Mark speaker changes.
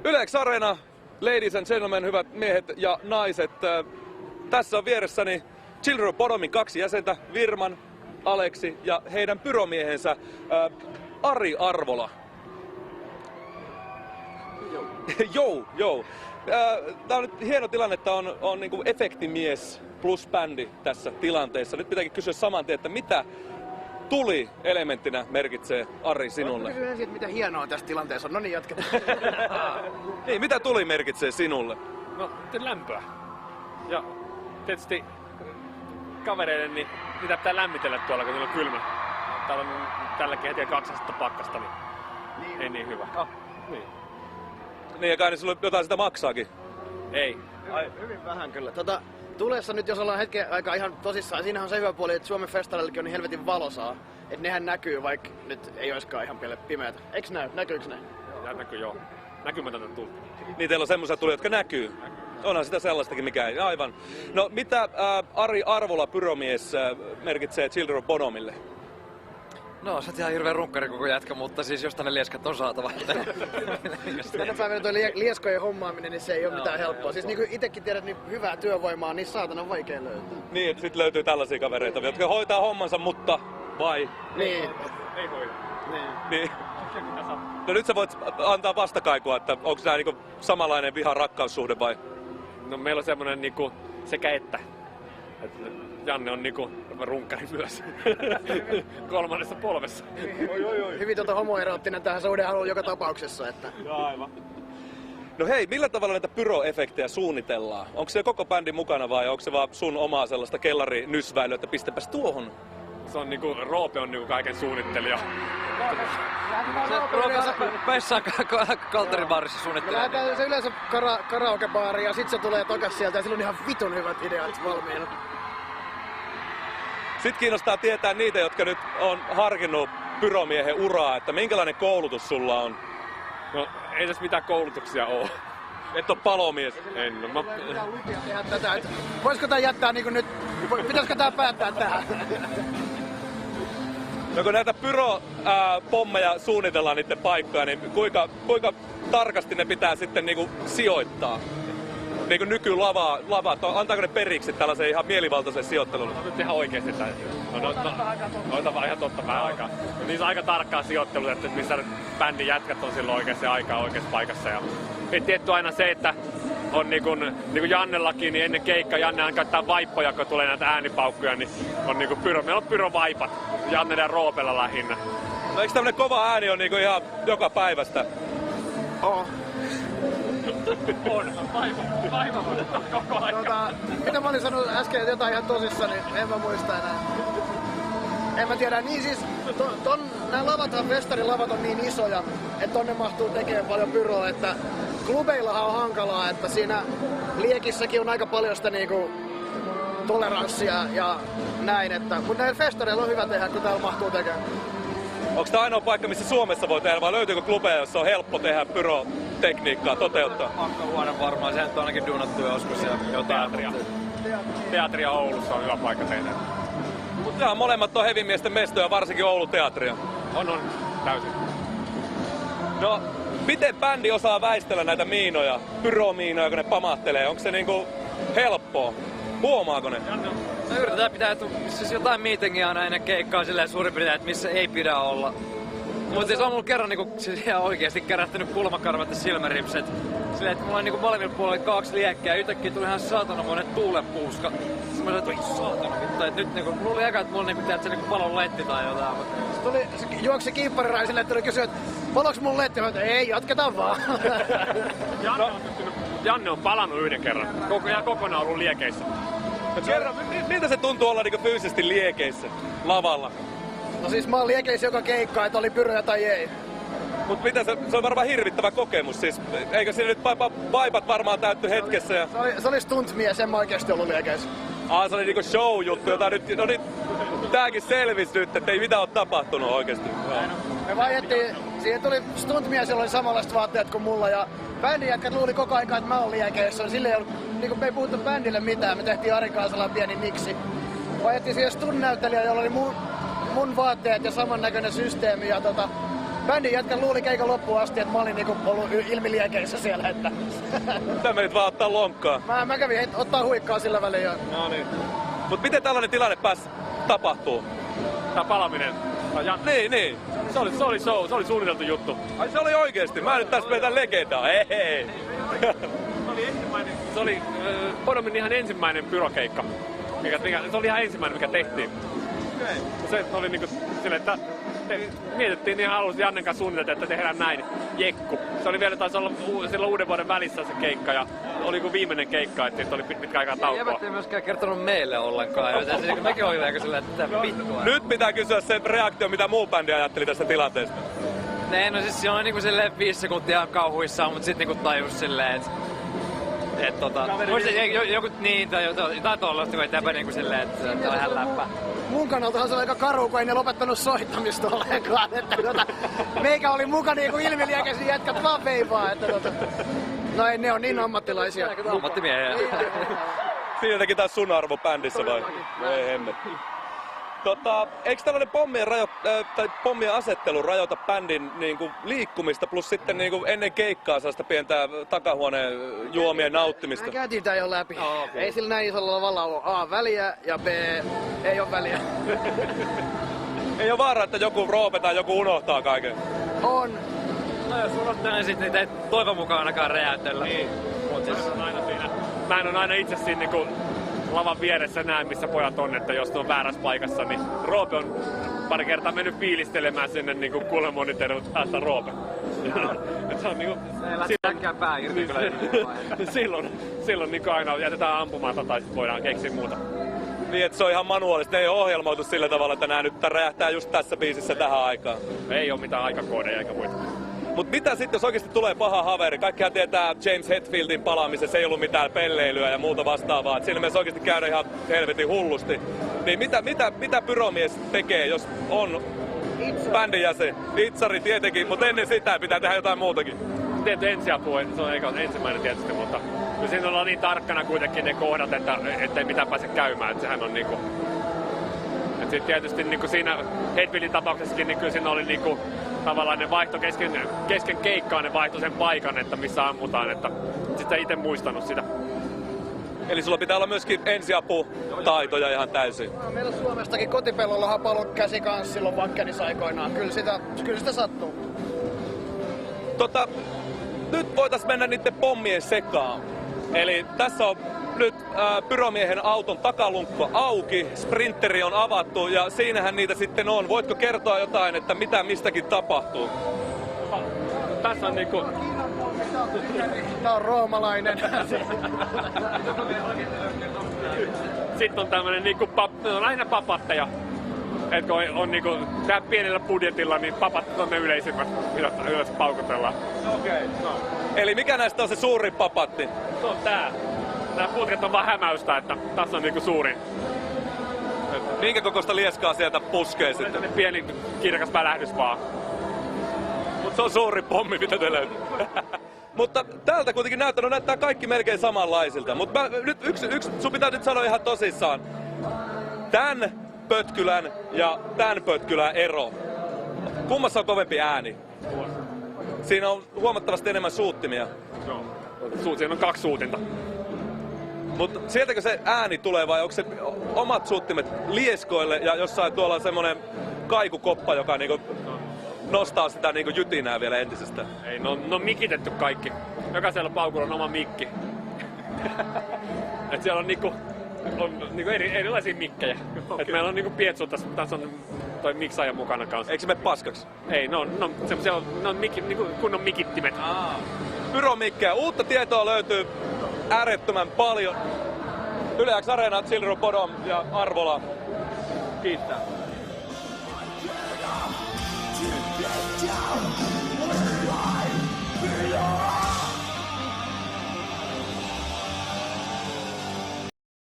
Speaker 1: Ylex Arena, ladies and gentlemen, hyvät miehet ja naiset. Tässä on vieressäni Children of Bodomin 2 jäsentä, Virman, Aleksi ja heidän pyromiehensä Ari Arvola. Joo. Tää on nyt hieno tilanne, että on niinku efektimies plus bändi tässä tilanteessa. Nyt pitääkin kysyä saman tien, että mitä tuli elementtinä merkitsee Ari sinulle?
Speaker 2: Kysyn ensin, mitä hienoa tässä tilanteessa on. No niin, jatketaan.
Speaker 1: Niin, mitä tuli merkitsee sinulle?
Speaker 3: No, lämpöä. Ja tietysti kavereille, niin niitä pitää lämmitellä tuolla, kun niillä on kylmä. Täällä on tälläkin heti 2 astetta pakkasta, niin ei niin hyvä.
Speaker 1: Niin, ja kai niin sulle jotain sitä maksaakin.
Speaker 3: Ei.
Speaker 2: Hyvin vähän kyllä. Tulessa nyt, jos ollaan hetken aikaa ihan tosissaan, siinähän on se hyvä puoli, että Suomen festareillekin on niin helvetin valosaa. Että nehän näkyy, vaikka nyt ei oiskaan ihan pimeätä. Eiks näy? Näkyykö ne?
Speaker 3: Näkyy joo. Näkymätöntä tuli.
Speaker 1: Niin, teillä on semmoisia tuli, jotka näkyy. Onhan sitä sellaistakin, mikä ei. Aivan. No, mitä Ari Arvola, pyromies, merkitsee Children of Bodomille?
Speaker 4: No, sä oot ihan hirveen runkkari koko jätkä, mutta siis jostain ne lieskat on saatava.
Speaker 2: Tänä päivänä toi lieskojen hommaaminen, niin se ei ole mitään helppoa. Siis niin kuin itekin tiedät, niin hyvää työvoimaa, niin saatana vaikea löytää.
Speaker 1: Niin, että sit löytyy tällaisia kavereita, jotka hoitaa hommansa, mutta vai?
Speaker 2: Niin.
Speaker 3: Ei hoida.
Speaker 1: Niin. No nyt sä voit antaa vastakaikua, että onko nää niinku samanlainen viha-rakkaussuhde vai?
Speaker 3: No meillä on semmonen niinku sekä että. Janne on niinku runkkari myös. 3. polvessa.
Speaker 2: Hyvin homoeroottinen tähän suhde on ollut joka tapauksessa. Että.
Speaker 1: Aivan. No hei, millä tavalla näitä pyroefektejä suunnitellaan? Onko se koko bändin mukana vai onko se vaan sun omaa sellaista kellarinysväilyä, että pistäpäs tuohon?
Speaker 3: Se on niinku, Roope on niinku kaiken suunnittelija.
Speaker 4: Pessaan kalteribaarissa suunnittelee.
Speaker 2: Lähdetään se yleensä karaokebaariin ja sit se tulee takas sieltä ja sillä on ihan vitun hyvät ideat valmiina.
Speaker 1: Sitten kiinnostaa tietää niitä, jotka nyt on harkinnut pyromiehen uraa, että minkälainen koulutus sulla on?
Speaker 3: No ei tässä mitään koulutuksia oo.
Speaker 1: Et oo palomies.
Speaker 3: En no,
Speaker 2: voisiko tää jättää niinku nyt, pitäisikö tää päättää tähän?
Speaker 1: No kun näitä pyropommeja suunnitellaan niiden paikkoja, niin kuinka tarkasti ne pitää sitten niinku sijoittaa? Niinku nykylava, antaako ne periksi tällaisen ihan mielivaltaisen sijoittelun?
Speaker 3: No nyt ihan oikeesti tää. No ihan totta vähän aikaa. No, niissä on aika tarkkaa sijoittelua, että missä bändin jätkät on silloin oikeasti aikaa oikeassa paikassa. Ja tietty aina se, että on niinku Jannellakin, niin ennen keikkaa Janne aina käyttää vaippoja, kun tulee näitä äänipaukkuja, niin on niinku meillä on pyrovaipat. Janne ja Roopella lähinnä.
Speaker 1: No eikö tämmönen kova ääni on niinku ihan joka päivästä?
Speaker 2: On.
Speaker 3: On. Vaiva koko ajan.
Speaker 2: Mitä mä olin sanonut äsken jotain ihan tosissaan, niin en mä muista enää. En mä tiedä, niin siis nää lavathan, festarilavat on niin isoja, että tonne mahtuu tekemään paljon pyroa, että klubeillahan on hankalaa, että siinä liekissäkin on aika paljon sitä niinku toleranssia ja näin, että mutta näillä festareilla on hyvä tehdä, kun täällä mahtuu tekemään.
Speaker 1: Onko tämä ainoa paikka, missä Suomessa voi tehdä, vai löytyykö klubeja, jossa on helppo tehdä pyrotekniikkaa toteuttaa?
Speaker 4: Pakkahuone varmaan, sehän on ainakin duunattu joskus ja jotain.
Speaker 3: Teatria Oulussa on hyvä paikka tehdä.
Speaker 1: Mutta molemmat on hevimiesten mestoja, varsinkin Oulun teatria.
Speaker 3: On, täysin.
Speaker 1: No, miten bändi osaa väistellä näitä miinoja, pyromiinoja, kun ne pamahtelee? Onko se niinku helppoa? Huomaako ne?
Speaker 4: No yritetään pitää siis jotain meetingiä aina ennen keikkaa silleen suurin piirtein, että missä ei pidä olla. Mutta siis on mulla kerran niinku siis ihan oikeesti kärähtänyt kulmakarvat ja silmäripset. Silleen, että mulla on niinku molemmilla puolilla 2 liekkiä ja yhtäkkiä tuli ihan saatanamoinen tuulenpuuska. Sitten mä sanoin, että saatana vittu, että nyt niinku, mulla oli eka, että mulla niinku teet se niinku palon letti tai jotain.
Speaker 2: Se juoksi kiippariraisille, että tuli kysyä, että paloks mun letti? Mä ei, jatketaan vaan.
Speaker 3: Janne on palannut yhden kerran. Kokonaan ollut liekeissä.
Speaker 1: Kerro, miltä se tuntuu olla niinku fyysisesti liekeissä, lavalla?
Speaker 2: No siis mä oon liekeissä joka keikka, että oli pyroja tai ei.
Speaker 1: Mut mitä se on varmaan hirvittävä kokemus, siis eikö siinä nyt vaipat varmaan täytty hetkessä? Ja...
Speaker 2: Se oli stuntmies, en mä oikeesti ollut liekeissä.
Speaker 1: Se oli niinku show-juttu, jota nyt, no niin, tääkin selvisi nyt, että ei mitään oo tapahtunut oikeesti.
Speaker 2: Me vaihdettiin, siihen tuli stuntmies, jolla oli samanlaiset vaatteet kuin mulla ja bändin jätkät luuli koko ajan, että mä oon liekeissä. Silleen ei ollut, niinku me ei puhuttu bändille mitään, me tehtiin Ari Kaasalan pieni miksi. Vaihdettiin siihen stunt-näyttelijä, jolla oli mun vaatteet ja samannäköinen systeemi ja bändin jätkän luuli keikan loppuun asti, että mä olin niinku ollut ilmiliekeissä siellä, että...
Speaker 1: Sä menit vaan ottaa lonkkaa.
Speaker 2: Mä kävin ottaa huikkaa sillä väliin jo.
Speaker 1: No niin. Mut miten tällainen tilanne pääsi tapahtuu?
Speaker 3: Tää palaminen.
Speaker 1: Niin.
Speaker 3: Se oli suunniteltu juttu.
Speaker 1: Ai se oli oikeesti? Mä nyt tässä vetän legendaa. Hei.
Speaker 3: Se oli Bodomin ihan ensimmäinen pyrokeikka. Se oli ihan ensimmäinen, mikä tehtiin. Se oli niinku silleen, että mietittiin ihan alussa Jannen kanssa suunniteltiin, että tehdään näin. Jekku. Se oli vielä taisi olla silloin uuden vuoden välissä se keikka ja oli kuin viimeinen keikka, että siitä oli pitkä aikaa taukoa.
Speaker 4: Jäbät ei myöskään kertonut meille ollenkaan. Joten mekin oli aika silleen, että mitä vittua.
Speaker 1: Nyt pitää kysyä se reaktio, mitä muu bändi ajatteli tästä tilanteesta.
Speaker 4: No siis siinä oli niinku silleen 5 sekuntia kauhuissaan, mut sit niinku tajus silleen, että joku niin tai jotain tollaista, kun ei täpä niinku silleen, että on ihan läppä.
Speaker 2: Mun kannaltahan se oli aika karu, kun ei ne lopettanut soittamista ollenkaan. Että meikä oli muka niinku ilmiliekeisin jätkät vaan veivaa. No ei, ne on niin ammattilaisia.
Speaker 4: Ammattimiehiä.
Speaker 1: Siinä teki taas sun arvo bändissä vai? Ei hemmet. Eikö tällainen pommien asettelu rajoita bändin niinku liikkumista plus sitten niinku ennen keikkaa sellaista pientä takahuoneen juomien nauttimista?
Speaker 2: Me käytiin tää jo läpi. Okay. Ei sillä näin isolla lavalla ole A väliä ja B ei ole väliä.
Speaker 1: Ei ole vaara, että joku Roope tai joku unohtaa kaiken.
Speaker 2: On.
Speaker 4: No jos unohtaa, niin sit niitä ei toivon mukaan ainakaan räjäytellä.
Speaker 3: Niin. Mä en aina itse siinä niinku lavan vieressä näen, missä pojat on, että jos ne on väärässä paikassa, niin Roope on pari kertaa mennyt fiilistelemään sinne niinku kuulemonitorin päästä Roope. Se on niinku...
Speaker 4: Ei lähtääkään pää irti kyllä.
Speaker 3: Silloin niinku aina jätetään ampumatta tai sit voidaan keksiä muuta.
Speaker 1: Niin, että se on ihan manuaalista. Ne ei ole ohjelmoitu sillä tavalla, että nää nyt räjähtää just tässä biisissä tähän aikaan.
Speaker 3: Ei oo mitään aikakoodeja eikä muita.
Speaker 1: Mut mitä sitten, jos oikeesti tulee paha haveri? Kaikkihan tietää James Hetfieldin palaamisessa, se ei ollut mitään pelleilyä ja muuta vastaavaa. Et siinä mielessä oikeesti käydä ihan helvetin hullusti. Niin mitä pyromies tekee, jos on bändin jäsen? Itsari tietenkin, mutta ennen sitä pitää tehdä jotain muutakin.
Speaker 3: Tietysti ensiapua, se on ensimmäinen tietysti, mutta kyllä siinä ollaan niin tarkkana kuitenkin ne kohdat, ettei mitään pääse käymään. Et sehän on niinku... Et sit tietysti niinku siinä Hetfieldin tapauksessakin, niin kyllä siinä oli niinku... Tavallaan ne vaihto kesken keikkaa, ne vaihto sen paikan, että missä ammutaan, että sit sä ite muistanut sitä.
Speaker 1: Eli sulla pitää olla myöskin ensiaputaitoja ihan täysin.
Speaker 2: Meillä Suomestakin kotipellolla hapalon käsi kanssa silloin Vakkenissa aikoinaan. Kyllä sitä sattuu.
Speaker 1: Nyt voitais mennä niiden pommien sekaan. Eli tässä on nyt pyromiehen auton takalunkko auki, sprinteri on avattu ja siinähän niitä sitten on. Voitko kertoa jotain, että mitä mistäkin tapahtuu?
Speaker 3: Tässä on niinku...
Speaker 2: Tää on roomalainen.
Speaker 3: Sitten on tämmönen niinku on aina papatteja. Etkö on niinku tää pienellä budjetilla, niin papattet on ne yleisimmät, mitä yleensä paukutellaan.
Speaker 1: Okei. No. Eli mikä näistä on se suurin papatti?
Speaker 3: Se on tää. Nää putket on vaan hämäystä, että tässä on niinku suurin.
Speaker 1: Minkä kokoista lieskaa sieltä puskee sitten?
Speaker 3: Tällainen pieni kirkas välähdys vaan.
Speaker 1: Mut se on suuri pommi, mitä te löytyy. Mutta täältä kuitenkin näyttää kaikki melkein samanlaisilta. Mutta nyt yksi, sun pitää nyt sanoa ihan tosissaan. Tän pötkylän ja tän pötkylän ero. Kummassa on kovempi ääni? Siinä on huomattavasti enemmän suuttimia.
Speaker 3: Joo. Siinä on 2 suutinta.
Speaker 1: Mutta sieltäkö se ääni tulee vai onko se omat suuttimet lieskoille ja jossain tuolla on semmonen kaikukoppa, joka niinku nostaa sitä niinku jytinää vielä entisestä?
Speaker 3: Ei, ne on mikitetty kaikki. Jokaisella paukulla on oma mikki. Et siellä on niinku erilaisia mikkejä. Okay. Et meillä on niinku pietsu, tässä on toi miksaaja mukana kanssa.
Speaker 1: Eikö se mene paskaksi?
Speaker 3: Ei, ne on niinku kunnon mikittimet.
Speaker 1: Pyromikkejä. Uutta tietoa löytyy äärettömän paljon. Yle X Areena, Chillro, Bodom ja Arvola. Kiittää.